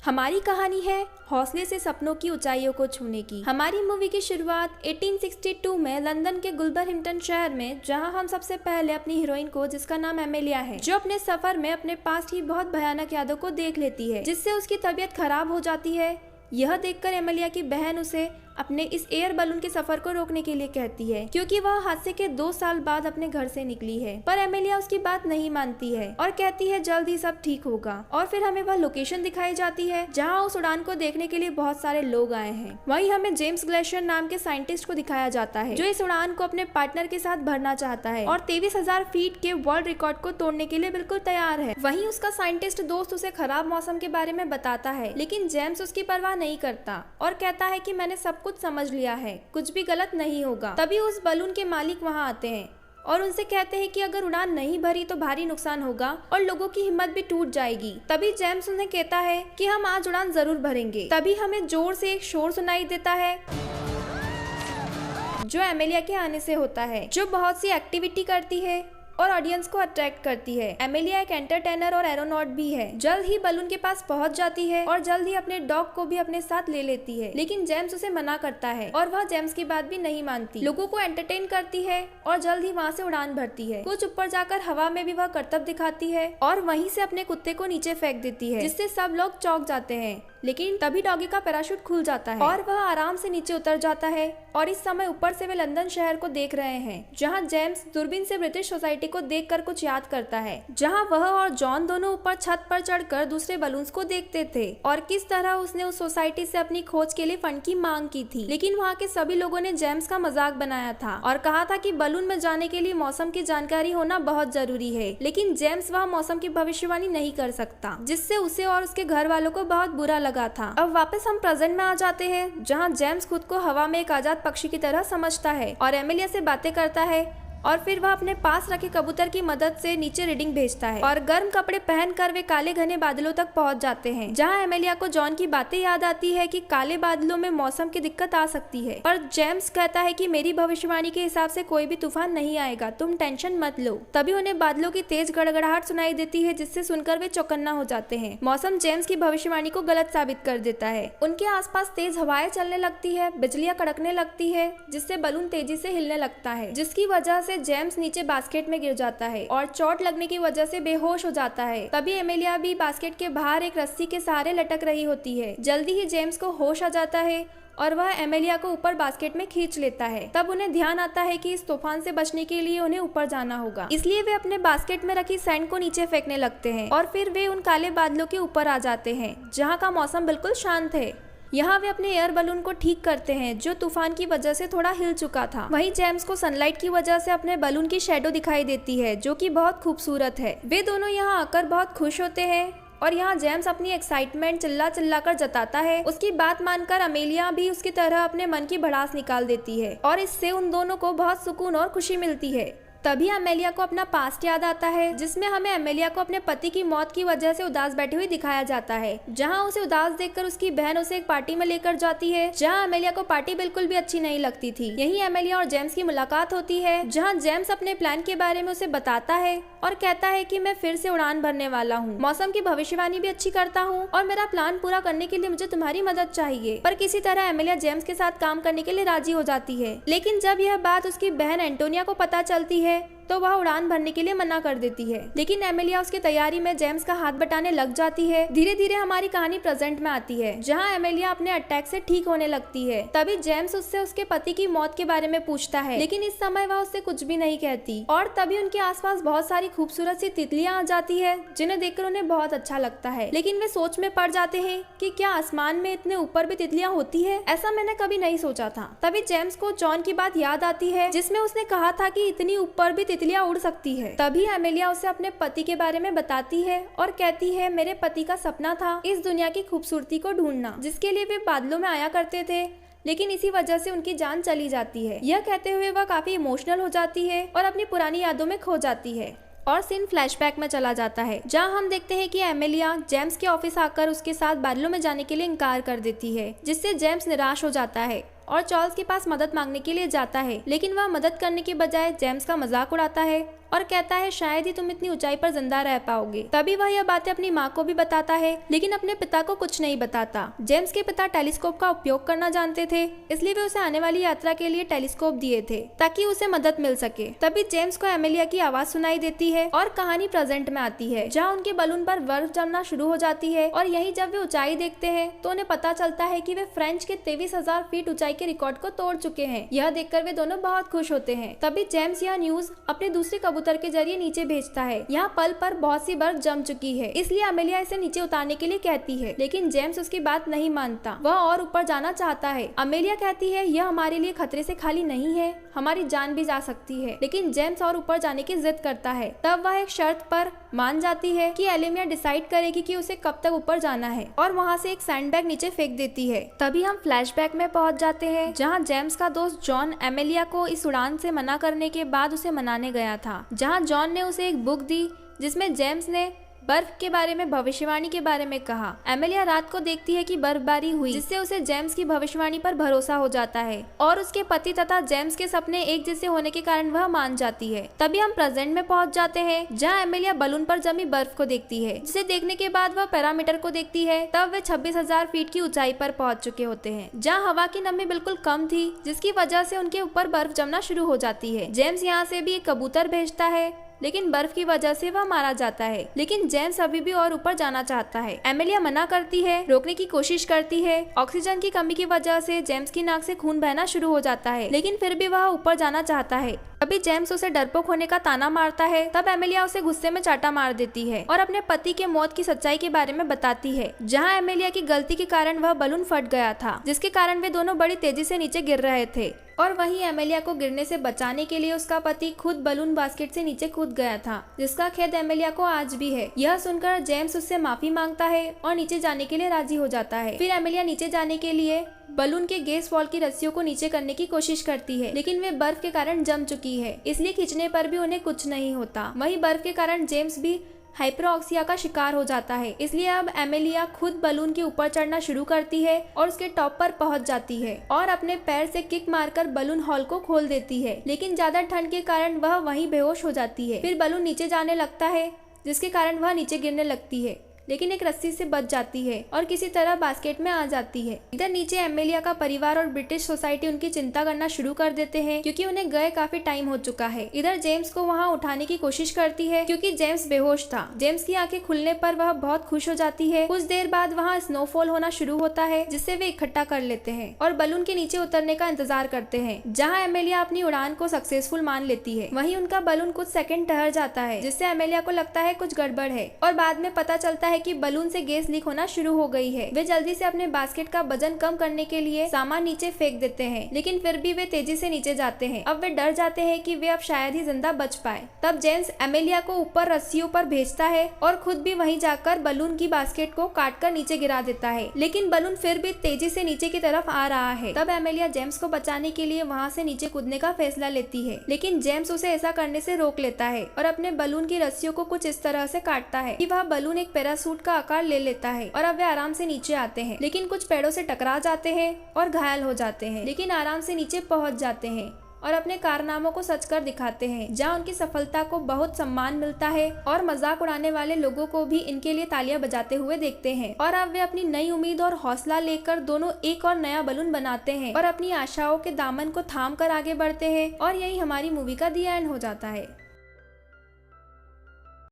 हमारी कहानी है हौसले से सपनों की ऊंचाइयों को छूने की। हमारी मूवी की शुरुआत 1862 में लंदन के गुल्बरहैम्पटन शहर में, जहां हम सबसे पहले अपनी हीरोइन को, जिसका नाम एमेलिया है, जो अपने सफर में अपने पास ही बहुत भयानक यादों को देख लेती है, जिससे उसकी तबीयत खराब हो जाती है। यह देखकर एमेलिया की बहन उसे अपने इस एयर बलून के सफर को रोकने के लिए कहती है, क्योंकि वह हादसे के 2 साल बाद अपने घर से निकली है। पर एमेलिया उसकी बात नहीं मानती है और कहती है जल्द ही सब ठीक होगा। और फिर हमें वह लोकेशन दिखाई जाती है जहां उस उड़ान को देखने के लिए बहुत सारे लोग आए हैं। वहीं हमें जेम्स ग्लेशियर नाम के साइंटिस्ट को दिखाया जाता है, जो इस उड़ान को अपने पार्टनर के साथ भरना चाहता है और 23,000 फीट के वर्ल्ड रिकॉर्ड को तोड़ने के लिए बिल्कुल तैयार है। वहीं उसका साइंटिस्ट दोस्त उसे खराब मौसम के बारे में बताता है, लेकिन जेम्स उसकी परवाह नहीं करता और कहता है कि मैंने सब कुछ समझ लिया है, कुछ भी गलत नहीं होगा। तभी उस बलून के मालिक वहां आते हैं और उनसे कहते हैं कि अगर उड़ान नहीं भरी तो भारी नुकसान होगा और लोगों की हिम्मत भी टूट जाएगी। तभी जेम्स उन्हें कहता है कि हम आज उड़ान जरूर भरेंगे। तभी हमें जोर से एक शोर सुनाई देता है, जो एमेलिया के आने से होता है, जो बहुत सी एक्टिविटी करती है और ऑडियंस को अट्रैक्ट करती है। एमेलिया एक एंटरटेनर और एरोनॉट भी है। जल्द ही बलून के पास पहुंच जाती है और जल्द ही अपने डॉग को भी अपने साथ ले लेती है, लेकिन जेम्स उसे मना करता है और वह जेम्स की बात भी नहीं मानती। लोगों को एंटरटेन करती है और जल्द ही वहाँ से उड़ान भरती है। कुछ ऊपर जाकर हवा में भी वह करतब दिखाती है और वहीं से अपने कुत्ते को नीचे फेंक देती है, जिससे सब लोग चौंक जाते हैं। लेकिन तभी डॉगी का पैराशूट खुल जाता है और वह आराम से नीचे उतर जाता है। और इस समय ऊपर से वे लंदन शहर को देख रहे हैं, जहां जेम्स दूरबीन से ब्रिटिश सोसाइटी को देखकर कुछ याद करता है, जहां वह और जॉन दोनों ऊपर छत पर चढ़कर दूसरे बलून्स को देखते थे और किस तरह उसने उस सोसाइटी से अपनी खोज के लिए फंड की मांग की थी। लेकिन वहाँ के सभी लोगों ने जेम्स का मजाक बनाया था और कहा था कि बलून में जाने के लिए मौसम की जानकारी होना बहुत जरूरी है। लेकिन जेम्स वह मौसम की भविष्यवाणी नहीं कर सकता, जिससे उसे और उसके घर वालों को बहुत बुरा लगा था। अब वापस हम प्रेजेंट में आ जाते हैं, जहां जेम्स खुद को हवा में एक आजाद पक्षी की तरह समझता है और एमेलिया से बातें करता है और फिर वह अपने पास रखे कबूतर की मदद से नीचे रीडिंग भेजता है और गर्म कपड़े पहनकर वे काले घने बादलों तक पहुंच जाते हैं, जहां एमेलिया को जॉन की बातें याद आती है कि काले बादलों में मौसम की दिक्कत आ सकती है। पर जेम्स कहता है कि मेरी भविष्यवाणी के हिसाब से कोई भी तूफान नहीं आएगा, तुम टेंशन मत लो। तभी उन्हें बादलों की तेज गड़गड़ाहट सुनाई देती है, जिससे सुनकर वे चौकन्ना हो जाते हैं। मौसम जेम्स की भविष्यवाणी को गलत साबित कर देता है। उनके आसपास तेज हवाएं चलने लगती है, बिजलियां कड़कने लगती है, जिससे बलून तेजी से हिलने लगता है, जिसकी वजह से जेम्स नीचे बास्केट में गिर जाता है और चोट लगने की वजह से बेहोश हो जाता है। तभी एमेलिया भी बास्केट के बाहर एक रस्सी के सहारे लटक रही होती है। जल्दी ही जेम्स को होश आ जाता है और वह एमेलिया को ऊपर बास्केट में खींच लेता है। तब उन्हें ध्यान आता है कि इस तूफान से बचने के लिए उन्हें ऊपर जाना होगा, इसलिए वे अपने बास्केट में रखी सैंड को नीचे फेंकने लगते हैं और फिर वे उन काले बादलों के ऊपर आ जाते हैं, जहाँ का मौसम बिल्कुल शांत है। यहाँ वे अपने एयर बलून को ठीक करते हैं, जो तूफान की वजह से थोड़ा हिल चुका था। वहीं जेम्स को सनलाइट की वजह से अपने बलून की शैडो दिखाई देती है, जो कि बहुत खूबसूरत है। वे दोनों यहाँ आकर बहुत खुश होते हैं और यहाँ जेम्स अपनी एक्साइटमेंट चिल्ला चिल्ला कर जताता है। उसकी बात मानकर अमेलिया भी उसकी तरह अपने मन की भड़ास निकाल देती है और इससे उन दोनों को बहुत सुकून और खुशी मिलती है। तभी अमेलिया को अपना पास्ट याद आता है, जिसमें हमें अमेलिया को अपने पति की मौत की वजह से उदास बैठी हुई दिखाया जाता है, जहां उसे उदास देखकर उसकी बहन उसे एक पार्टी में लेकर जाती है, जहां अमेलिया को पार्टी बिल्कुल भी अच्छी नहीं लगती थी। यहीं अमेलिया और जेम्स की मुलाकात होती है, जहां जेम्स अपने प्लान के बारे में उसे बताता है और कहता है कि मैं फिर से उड़ान भरने वाला हूँ, मौसम की भविष्यवाणी भी अच्छी करता हूँ और मेरा प्लान पूरा करने के लिए मुझे तुम्हारी मदद चाहिए। पर किसी तरह अमेलिया जेम्स के साथ काम करने के लिए राजी हो जाती है। लेकिन जब यह बात उसकी बहन एंटोनिया को पता चलती है तो वह उड़ान भरने के लिए मना कर देती है। लेकिन एमेलिया उसकी तैयारी में जेम्स का हाथ बटाने लग जाती है। धीरे धीरे हमारी कहानी प्रेजेंट में आती है, जहां एमेलिया अपने अटैक से ठीक होने लगती है। तभी जेम्स उससे उसके पति की मौत के बारे में पूछता है, लेकिन इस समय वह उससे कुछ भी नहीं कहती। और तभी उनके आसपास बहुत सारी खूबसूरत सी तितलियां आ जाती है, जिन्हें देखकर उन्हें बहुत अच्छा लगता है। लेकिन वे सोच में पड़ जाते हैं कि क्या आसमान में इतने ऊपर भी तितलियां होती है, ऐसा मैंने कभी नहीं सोचा था। तभी जेम्स को जॉन की बात याद आती है, जिसमें उसने कहा था कि इतनी ऊपर भी तितलियां उड़ सकती है। तभी एमेलिया उसे अपने पति के बारे में बताती है और कहती है, मेरे पति का सपना था इस दुनिया की खूबसूरती को ढूंढना, जिसके लिए वे बादलों में आया करते थे, लेकिन इसी वजह से उनकी जान चली जाती है। यह कहते हुए वह काफी इमोशनल हो जाती है और अपनी पुरानी यादों में खो जाती है और सीन फ्लैशबैक में चला जाता है, जहां हम देखते हैं कि एमेलिया जेम्स के ऑफिस आकर उसके साथ बादलों में जाने के लिए इनकार कर देती है, जिससे जेम्स निराश हो जाता है और चार्ल्स के पास मदद मांगने के लिए जाता है। लेकिन वह मदद करने के बजाय जेम्स का मजाक उड़ाता है और कहता है शायद ही तुम इतनी ऊंचाई पर जिंदा रह पाओगे। तभी वह यह बातें अपनी माँ को भी बताता है, लेकिन अपने पिता को कुछ नहीं बताता। जेम्स के पिता टेलीस्कोप का उपयोग करना जानते थे, इसलिए वे उसे आने वाली यात्रा के लिए टेलीस्कोप दिए थे ताकि उसे मदद मिल सके। तभी जेम्स को एमेलिया की आवाज सुनाई देती है और कहानी प्रेजेंट में आती है, जहाँ उनके बलून पर बर्फ जमना शुरू हो जाती है। और यही जब वे ऊंचाई देखते हैं तो उन्हें पता चलता है कि वे फ्रेंच के 23,000 फीट ऊंचाई के रिकॉर्ड को तोड़ चुके हैं। यह देखकर वे दोनों बहुत खुश होते हैं। तभी जेम्स यह न्यूज अपने दूसरे कबूतर के जरिए नीचे भेजता है। यहाँ पल पर बहुत सी बर्फ जम चुकी है, इसलिए अमेलिया इसे नीचे उतारने के लिए कहती है, लेकिन जेम्स उसकी बात नहीं मानता। वह और ऊपर जाना चाहता है। अमेलिया कहती है यह हमारे लिए खतरे से खाली नहीं है, हमारी जान भी जा सकती है। लेकिन जेम्स और ऊपर जाने की जिद करता है। तब वह एक शर्त पर मान जाती है कि एलिमिया डिसाइड करेगी कि उसे कब तक ऊपर जाना है, और वहाँ से एक सैंडबैग नीचे फेंक देती है। तभी हम फ्लैशबैक में पहुंच जाते हैं, जहाँ जेम्स का दोस्त जॉन एमेलिया को इस उड़ान से मना करने के बाद उसे मनाने गया था। जहाँ जॉन ने उसे एक बुक दी जिसमें जेम्स ने बर्फ के बारे में भविष्यवाणी के बारे में कहा। एमेलिया रात को देखती है कि बर्फबारी हुई, जिससे उसे जेम्स की भविष्यवाणी पर भरोसा हो जाता है और उसके पति तथा जेम्स के सपने एक जैसे होने के कारण वह मान जाती है। तभी हम प्रेजेंट में पहुंच जाते हैं, जहां एमेलिया बलून पर जमी बर्फ को देखती है, जिसे देखने के बाद वह पैरामीटर को देखती है। तब वे 26,000 फीट की ऊंचाई पर पहुंच चुके होते हैं, जहाँ हवा की नमी बिल्कुल कम थी, जिसकी वजह से उनके ऊपर बर्फ जमना शुरू हो जाती है। जेम्स यहाँ से भी एक कबूतर भेजता है, लेकिन बर्फ की वजह से वह मारा जाता है। लेकिन जेम्स अभी भी और ऊपर जाना चाहता है। एमेलिया मना करती है, रोकने की कोशिश करती है। ऑक्सीजन की कमी की वजह से जेम्स की नाक से खून बहना शुरू हो जाता है, लेकिन फिर भी वह ऊपर जाना चाहता है। तभी जेम्स उसे डरपोक होने का ताना मारता है। तब एमेलिया उसे गुस्से में चाटा मार देती है और अपने पति के मौत की सच्चाई के बारे में बताती है, जहाँ एमेलिया की गलती के कारण वह बलून फट गया था, जिसके कारण वे दोनों बड़ी तेजी से नीचे गिर रहे थे। और वहीं एमेलिया को गिरने से बचाने के लिए उसका पति खुद बलून बास्केट से नीचे कूद गया था, जिसका खेद एमेलिया को आज भी है। यह सुनकर जेम्स उससे माफी मांगता है और नीचे जाने के लिए राजी हो जाता है। फिर एमेलिया नीचे जाने के लिए बलून के गैस वॉल की रस्सियों को नीचे करने की कोशिश करती है, लेकिन वे बर्फ के कारण जम चुकी है, इसलिए खींचने पर भी उन्हें कुछ नहीं होता। वहीं बर्फ के कारण जेम्स भी हाइपरऑक्सिया का शिकार हो जाता है, इसलिए अब एमेलिया खुद बलून के ऊपर चढ़ना शुरू करती है और उसके टॉप पर पहुंच जाती है और अपने पैर से किक मारकर बलून हॉल को खोल देती है, लेकिन ज्यादा ठंड के कारण वह वहीं बेहोश हो जाती है। फिर बलून नीचे जाने लगता है, जिसके कारण वह नीचे गिरने लगती है, लेकिन एक रस्सी से बच जाती है और किसी तरह बास्केट में आ जाती है। इधर नीचे एमेलिया का परिवार और ब्रिटिश सोसाइटी उनकी चिंता करना शुरू कर देते हैं, क्योंकि उन्हें गए काफी टाइम हो चुका है। इधर जेम्स को वहां उठाने की कोशिश करती है, क्योंकि जेम्स बेहोश था। जेम्स की आंखें खुलने पर वह बहुत खुश हो जाती है। कुछ देर बाद वहाँ स्नोफॉल होना शुरू होता है, जिससे वे इकट्ठा कर लेते हैं और बलून के नीचे उतरने का इंतजार करते हैं, जहाँ एमेलिया अपनी उड़ान को सक्सेसफुल मान लेती है। वहीं उनका बलून कुछ सेकंड ठहर जाता है, जिससे एमेलिया को लगता है कुछ गड़बड़ है, और बाद में पता चलता है कि बलून से गैस लीक होना शुरू हो गई है। वे जल्दी से अपने बास्केट का वजन कम करने के लिए सामान नीचे फेंक देते हैं, लेकिन फिर भी वे तेजी से नीचे जाते हैं। अब वे डर जाते हैं कि वे अब शायद ही जिंदा बच पाए। तब जेम्स एमेलिया को ऊपर रस्सियों पर भेजता है और खुद भी वहीं जाकर बलून की बास्केट को काटकर नीचे गिरा देता है, लेकिन बलून फिर भी तेजी से नीचे की तरफ आ रहा है। तब एमेलिया जेम्स को बचाने के लिए वहाँ से नीचे कूदने का फैसला लेती है, लेकिन जेम्स उसे ऐसा करने से रोक लेता है और अपने बलून की रस्सियों को कुछ इस तरह से काटता है कि वह बलून एक पैरासूट का आकार ले लेता है और अब वे आराम से नीचे आते हैं, लेकिन कुछ पेड़ों से टकरा जाते हैं और घायल हो जाते हैं, लेकिन आराम से नीचे पहुंच जाते हैं और अपने कारनामों को सच कर दिखाते हैं, जहां उनकी सफलता को बहुत सम्मान मिलता है और मजाक उड़ाने वाले लोगों को भी इनके लिए तालियां बजाते हुए देखते हैं। और अब वे अपनी नई उम्मीद और हौसला लेकर दोनों एक और नया बलून बनाते हैं और अपनी आशाओं के दामन को थाम कर आगे बढ़ते हैं। और यही हमारी मूवी का दी एंड हो जाता है।